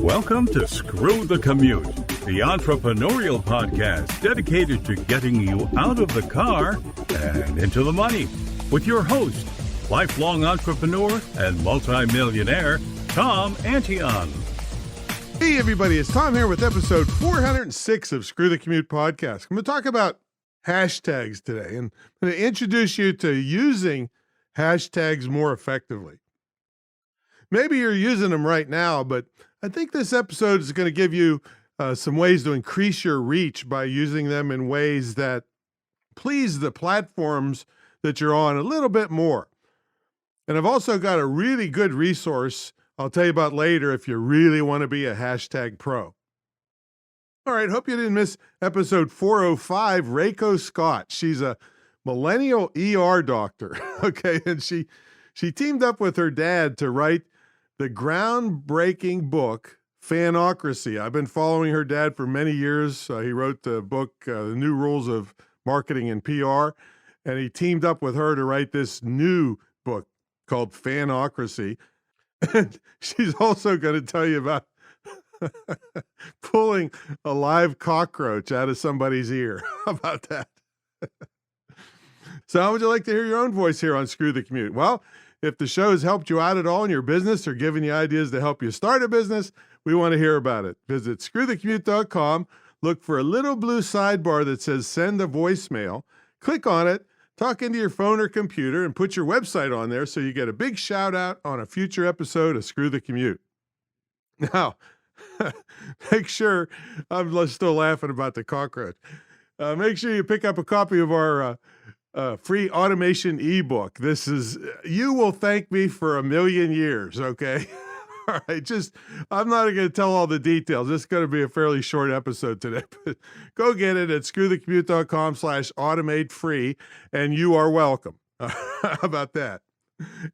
Welcome to Screw the Commute, the entrepreneurial podcast dedicated to getting you out of the car and into the money. With your host, lifelong entrepreneur and multimillionaire, Tom Antion. Hey everybody, it's Tom here with episode 406 of Screw the Commute podcast. I'm going to talk about hashtags today, and I'm going to introduce you to using hashtags more effectively. Maybe you're using them right now, but I think this episode is going to give you some ways to increase your reach by using them in ways that please the platforms that you're on a little bit more. And I've also got a really good resource I'll tell you about later if you really want to be a hashtag pro. All right, hope you didn't miss episode 405, Reiko Scott. She's a millennial ER doctor, okay? And she teamed up with her dad to write the groundbreaking book, Fanocracy. I've been following her dad for many years. He wrote the book, The New Rules of Marketing and PR, and he teamed up with her to write this new book called Fanocracy. And she's also going to tell you about pulling a live cockroach out of somebody's ear. How about that? So how would you like to hear your own voice here on Screw the Commute? Well, if the show has helped you out at all in your business or given you ideas to help you start a business, we want to hear about it. Visit screwthecommute.com, look for a little blue sidebar that says send a voicemail, click on it, talk into your phone or computer, and put your website on there so you get a big shout out on a future episode of Screw the Commute. Now, make sure, I'm still laughing about the cockroach. Make sure you pick up a copy of our free automation ebook. This is, you will thank me for 1,000,000 years, okay? All right, I'm not going to tell all the details. This is going to be a fairly short episode today, but go get it at screwthecommute.com/automate free, and you are welcome. How about that?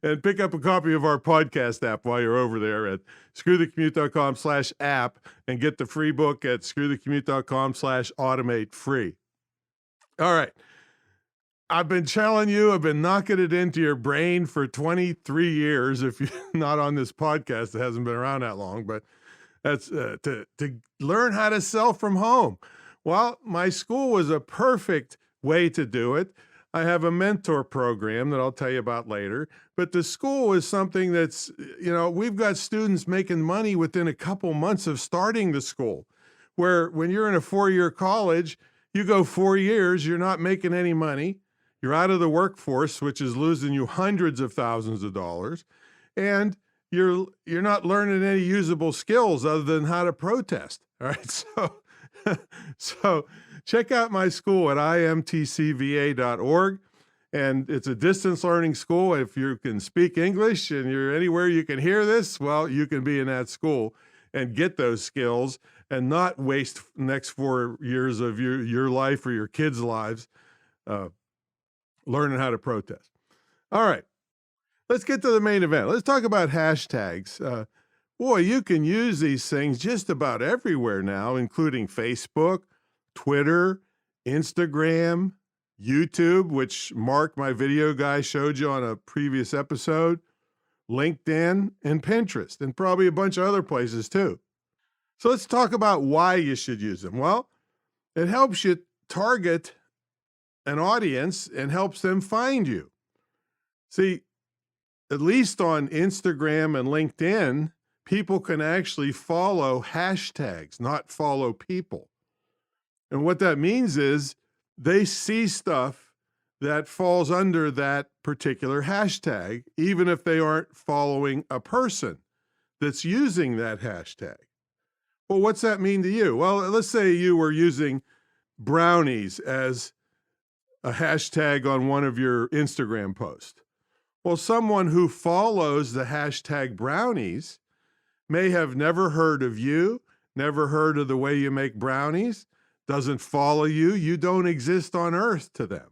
And pick up a copy of our podcast app while you're over there at screwthecommute.com/app and get the free book at screwthecommute.com/automate free. All right. I've been telling you, I've been knocking it into your brain for 23 years. If you're not on this podcast, it hasn't been around that long, but that's to learn how to sell from home. Well, my school was a perfect way to do it. I have a mentor program that I'll tell you about later, but the school is something that's, we've got students making money within a couple months of starting the school, where when you're in a 4-year college, you go 4 years, you're not making any money. You're out of the workforce, which is losing you hundreds of thousands of dollars, and you're not learning any usable skills other than how to protest. All right, so check out my school at imtcva.org, and it's a distance learning school. If you can speak English and you're anywhere you can hear this, well, you can be in that school and get those skills and not waste the next 4 years of your life or your kids' lives learning how to protest. All right, let's get to the main event. Let's talk about hashtags. Boy, you can use these things just about everywhere now, including Facebook, Twitter, Instagram, YouTube, which Mark, my video guy, showed you on a previous episode, LinkedIn, and Pinterest, and probably a bunch of other places too. So let's talk about why you should use them. Well, it helps you target an audience and helps them find you. See, at least on Instagram and LinkedIn, people can actually follow hashtags, not follow people. And what that means is they see stuff that falls under that particular hashtag, even if they aren't following a person that's using that hashtag. Well, what's that mean to you? Well, let's say you were using brownies as a hashtag on one of your Instagram posts. Well, someone who follows the hashtag brownies may have never heard of you, never heard of the way you make brownies, doesn't follow you. You don't exist on earth to them.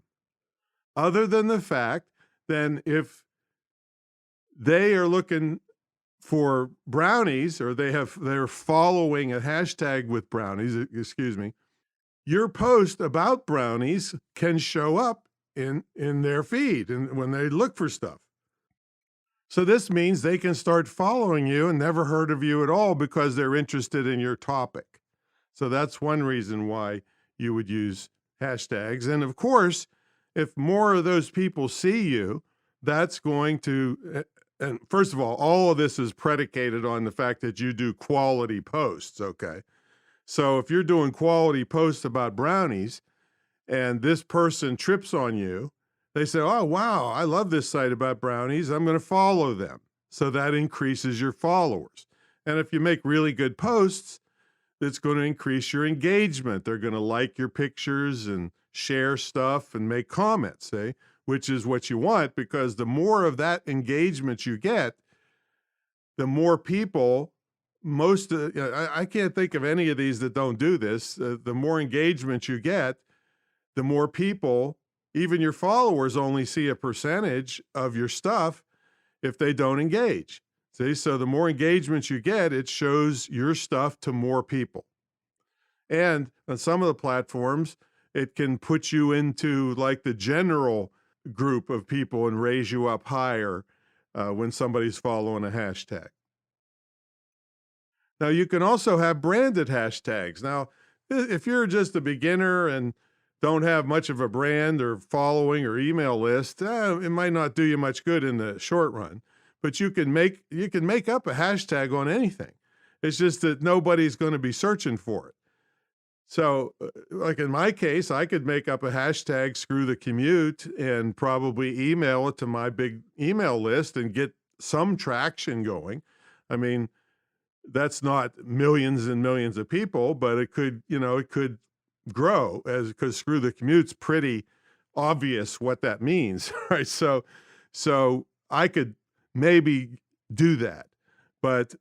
Other than the fact, then if they are looking for brownies or they're following a hashtag with brownies, your post about brownies can show up in their feed and when they look for stuff. So this means they can start following you and never heard of you at all because they're interested in your topic. So that's one reason why you would use hashtags. And of course, if more of those people see you, that's going to, and first of all of this is predicated on the fact that you do quality posts, okay? So if you're doing quality posts about brownies and this person trips on you, they say, oh, wow, I love this site about brownies. I'm going to follow them. So that increases your followers. And if you make really good posts, it's going to increase your engagement. They're going to like your pictures and share stuff and make comments, which is what you want, because the more of that engagement you get, the more people, I can't think of any of these that don't do this. The more engagement you get, the more people, even your followers, only see a percentage of your stuff if they don't engage. See, so the more engagement you get, it shows your stuff to more people. And on some of the platforms, it can put you into like the general group of people and raise you up higher when somebody's following a hashtag. Now, you can also have branded hashtags. Now, if you're just a beginner and don't have much of a brand or following or email list, it might not do you much good in the short run. But you can make up a hashtag on anything. It's just that nobody's going to be searching for it. So, like in my case, I could make up a hashtag, screw the commute, and probably email it to my big email list and get some traction going. I mean, that's not millions and millions of people, but it could grow, because screw the commute's pretty obvious what that means, right? So I could maybe do that, but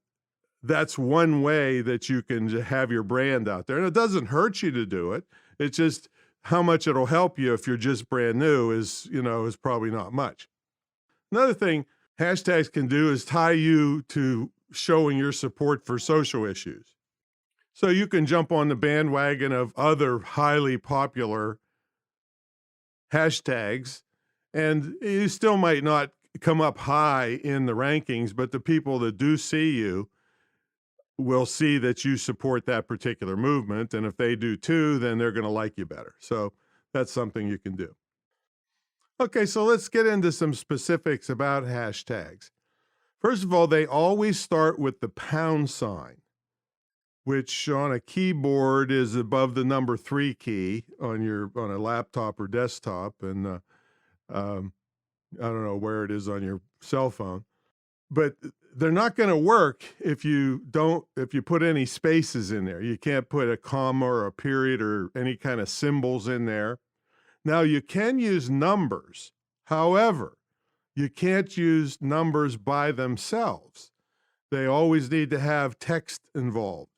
that's one way that you can have your brand out there. And it doesn't hurt you to do it. It's just how much it'll help you if you're just brand new is probably not much. Another thing hashtags can do is tie you to showing your support for social issues. So you can jump on the bandwagon of other highly popular hashtags, and you still might not come up high in the rankings, but the people that do see you will see that you support that particular movement. And if they do too, then they're going to like you better. So that's something you can do. Okay, so let's get into some specifics about hashtags. First of all, they always start with the pound sign, which on a keyboard is above the number 3 key on a laptop or desktop. And I don't know where it is on your cell phone, but they're not going to work if you put any spaces in there. You can't put a comma or a period or any kind of symbols in there. Now, you can use numbers. However, you can't use numbers by themselves. They always need to have text involved.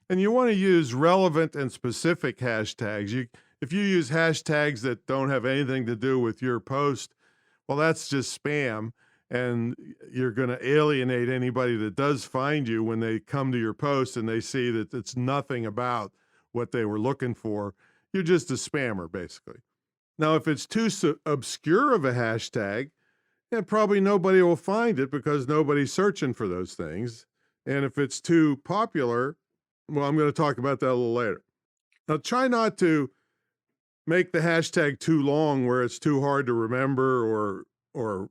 And you want to use relevant and specific hashtags. If you use hashtags that don't have anything to do with your post, well, that's just spam, and you're going to alienate anybody that does find you when they come to your post and they see that it's nothing about what they were looking for. You're just a spammer, basically. Now, if it's too obscure of a hashtag, probably nobody will find it because nobody's searching for those things. And if it's too popular, well, I'm going to talk about that a little later. Now, try not to make the hashtag too long where it's too hard to remember or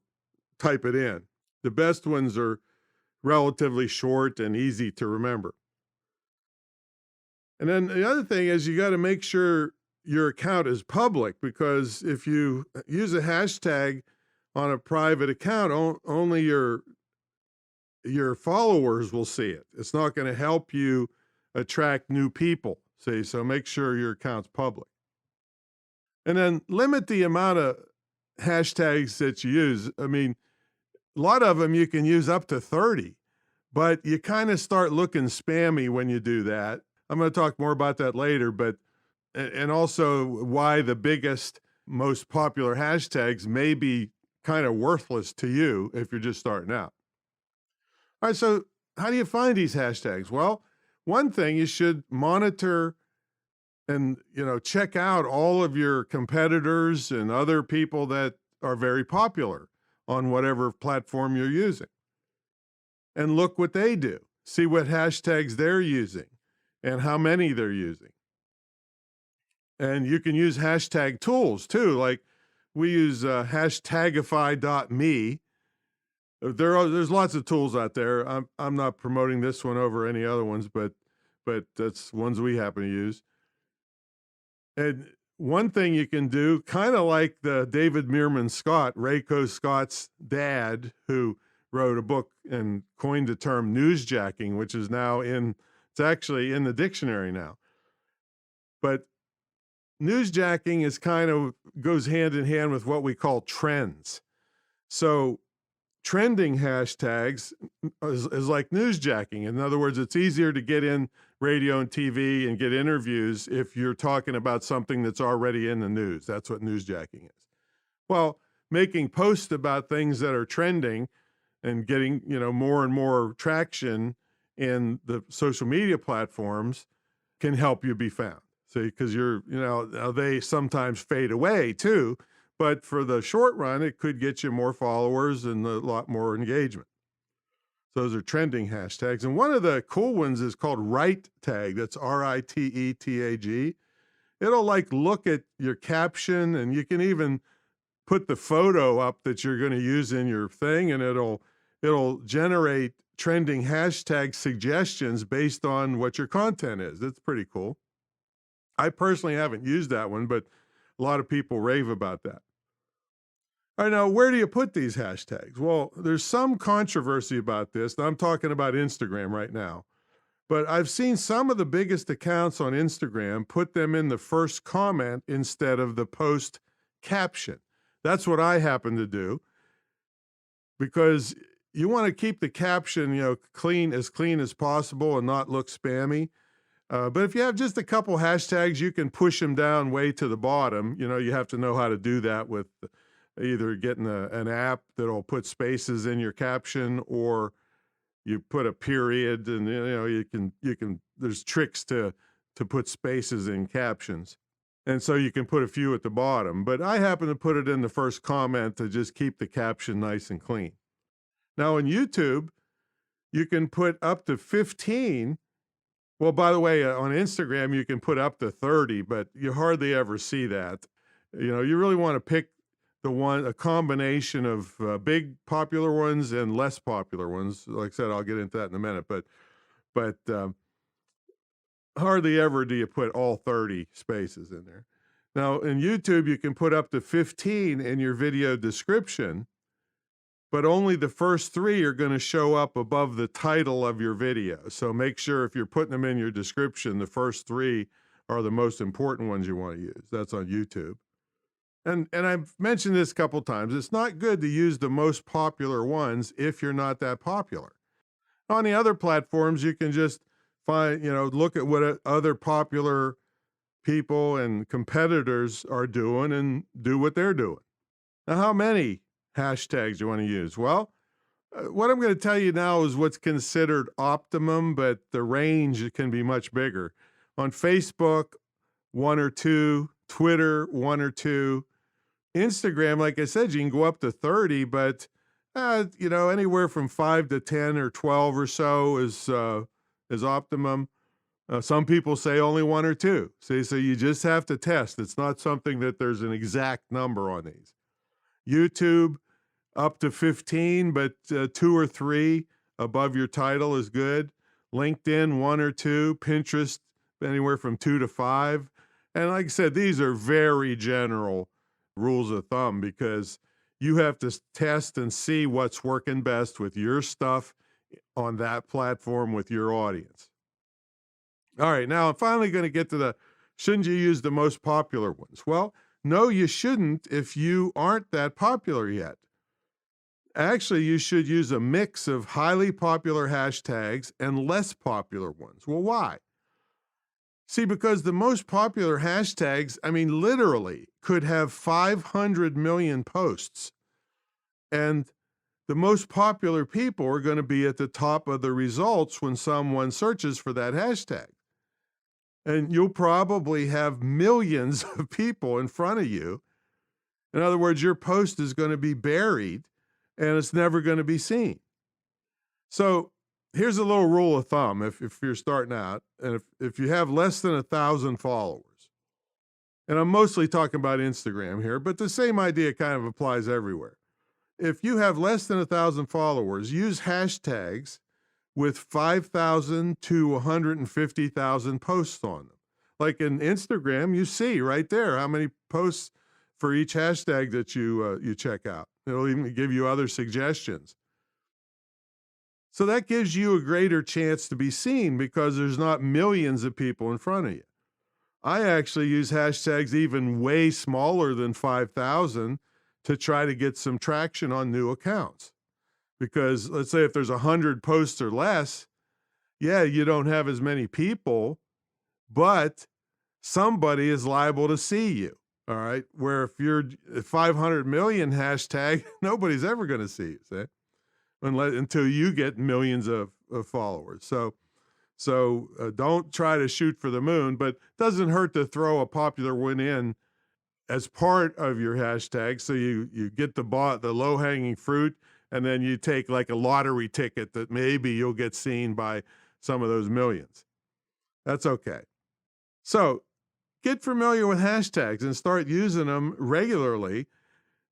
type it in. The best ones are relatively short and easy to remember. And then the other thing is you got to make sure your account is public, because if you use a hashtag on a private account, only your followers will see it. It's not going to help you attract new people, see? So make sure your account's public. And then limit the amount of hashtags that you use. I mean, a lot of them you can use up to 30, but you kind of start looking spammy when you do that. I'm going to talk more about that later, and also why the biggest, most popular hashtags may be kind of worthless to you if you're just starting out. All right, so how do you find these hashtags? Well, one thing, you should monitor and check out all of your competitors and other people that are very popular on whatever platform you're using. And look what they do. See what hashtags they're using and how many they're using. And you can use hashtag tools too. Like we use hashtagify.me. There's lots of tools out there. I'm not promoting this one over any other ones, but that's ones we happen to use. And one thing you can do, kind of like the David Meerman Scott, Rayco Scott's dad, who wrote a book and coined the term newsjacking, which is now it's actually in the dictionary now. But newsjacking is goes hand in hand with what we call trends. So trending hashtags is like newsjacking. In other words, it's easier to get in radio and TV and get interviews if you're talking about something that's already in the news. That's what newsjacking is. Well, making posts about things that are trending and getting, more and more traction in the social media platforms can help you be found. So, because they sometimes fade away too, but for the short run, it could get you more followers and a lot more engagement. So those are trending hashtags. And one of the cool ones is called Write Tag. That's RITETAG. It'll look at your caption, and you can even put the photo up that you're going to use in your thing, and it'll generate trending hashtag suggestions based on what your content is. That's pretty cool. I personally haven't used that one, but a lot of people rave about that. All right, now, where do you put these hashtags? Well, there's some controversy about this. I'm talking about Instagram right now. But I've seen some of the biggest accounts on Instagram put them in the first comment instead of the post caption. That's what I happen to do, because you want to keep the caption, clean as possible and not look spammy. But if you have just a couple hashtags, you can push them down way to the bottom. You have to know how to do that with either getting an app that'll put spaces in your caption, or you put a period, and you can there's tricks to put spaces in captions. And so you can put a few at the bottom, but I happen to put it in the first comment to just keep the caption nice and clean. Now on YouTube, you can put up to 15. Well, by the way, on Instagram, you can put up to 30, but you hardly ever see that. You really want to pick a combination of big popular ones and less popular ones. Like I said, I'll get into that in a minute, but hardly ever do you put all 30 spaces in there. Now, in YouTube, you can put up to 15 in your video description, but only the first 3 are going to show up above the title of your video. So make sure if you're putting them in your description, the first 3 are the most important ones you want to use. That's on YouTube. And I've mentioned this a couple times. It's not good to use the most popular ones if you're not that popular. On the other platforms, you can just look at what other popular people and competitors are doing and do what they're doing. Now, how many hashtags you want to use? Well, what I'm going to tell you now is what's considered optimum, but the range can be much bigger. On Facebook, 1 or 2, Twitter, 1 or 2, Instagram, like I said, you can go up to 30, but anywhere from 5 to 10 or 12 or so is optimum. Some people say only 1 or 2. So you just have to test. It's not something that there's an exact number on these. YouTube, up to 15, but 2 or 3 above your title is good. LinkedIn, 1 or 2. Pinterest, anywhere from 2 to 5. And like I said, these are very general rules of thumb, because you have to test and see what's working best with your stuff on that platform with your audience. All right, now I'm finally going to get to shouldn't you use the most popular ones? Well, no, you shouldn't if you aren't that popular yet. Actually, you should use a mix of highly popular hashtags and less popular ones. Well, why? See, because the most popular hashtags, literally could have 500 million posts. And the most popular people are going to be at the top of the results when someone searches for that hashtag. And you'll probably have millions of people in front of you. In other words, your post is going to be buried and it's never going to be seen. So here's a little rule of thumb if you're starting out, and if you have less than 1,000 followers, and I'm mostly talking about Instagram here, but the same idea kind of applies everywhere. If you have less than 1,000 followers, use hashtags with 5,000 to 150,000 posts on them. Like in Instagram, you see right there how many posts for each hashtag that you check out. It'll even give you other suggestions. So that gives you a greater chance to be seen because there's not millions of people in front of you. I actually use hashtags even way smaller than 5,000 to try to get some traction on new accounts. Because let's say if there's 100 posts or less, yeah, you don't have as many people, but somebody is liable to see you. All right. Where if you're 500 million hashtag, nobody's ever going to see you, see? Until you get millions of followers. So don't try to shoot for the moon, but it doesn't hurt to throw a popular one in as part of your hashtag. So you get the low-hanging fruit, and then you take like a lottery ticket that maybe you'll get seen by some of those millions. That's okay. So get familiar with hashtags and start using them regularly.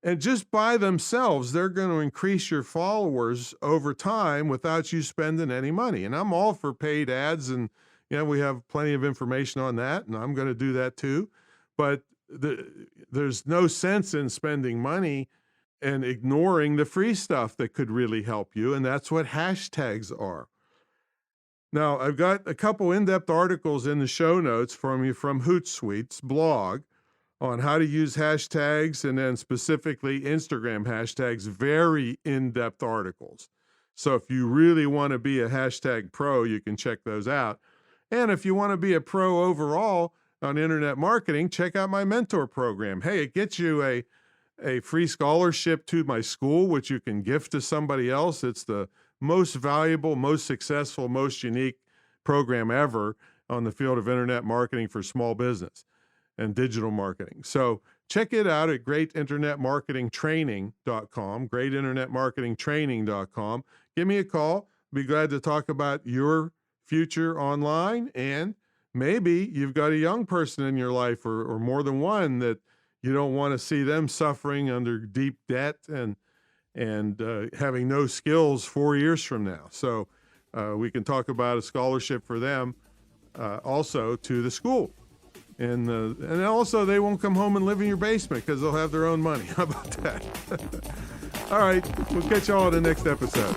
And just by themselves, they're going to increase your followers over time without you spending any money. And I'm all for paid ads, and we have plenty of information on that, and I'm going to do that too. But there's no sense in spending money and ignoring the free stuff that could really help you, and that's what hashtags are. Now, I've got a couple in-depth articles in the show notes from Hootsuite's blog on how to use hashtags, and then specifically Instagram hashtags, very in-depth articles. So if you really want to be a hashtag pro, you can check those out. And if you want to be a pro overall on internet marketing, check out my mentor program. Hey, it gets you a free scholarship to my school, which you can gift to somebody else. It's the most valuable, most successful, most unique program ever on the field of internet marketing for small business and digital marketing. So check it out at greatinternetmarketingtraining.com, greatinternetmarketingtraining.com. Give me a call. Be glad to talk about your future online, and maybe you've got a young person in your life or more than one that you don't want to see them suffering under deep debt and having no skills 4 years from now. So we can talk about a scholarship for them also to the school. And also they won't come home and live in your basement because they'll have their own money. How about that? All right. We'll catch you all in the next episode.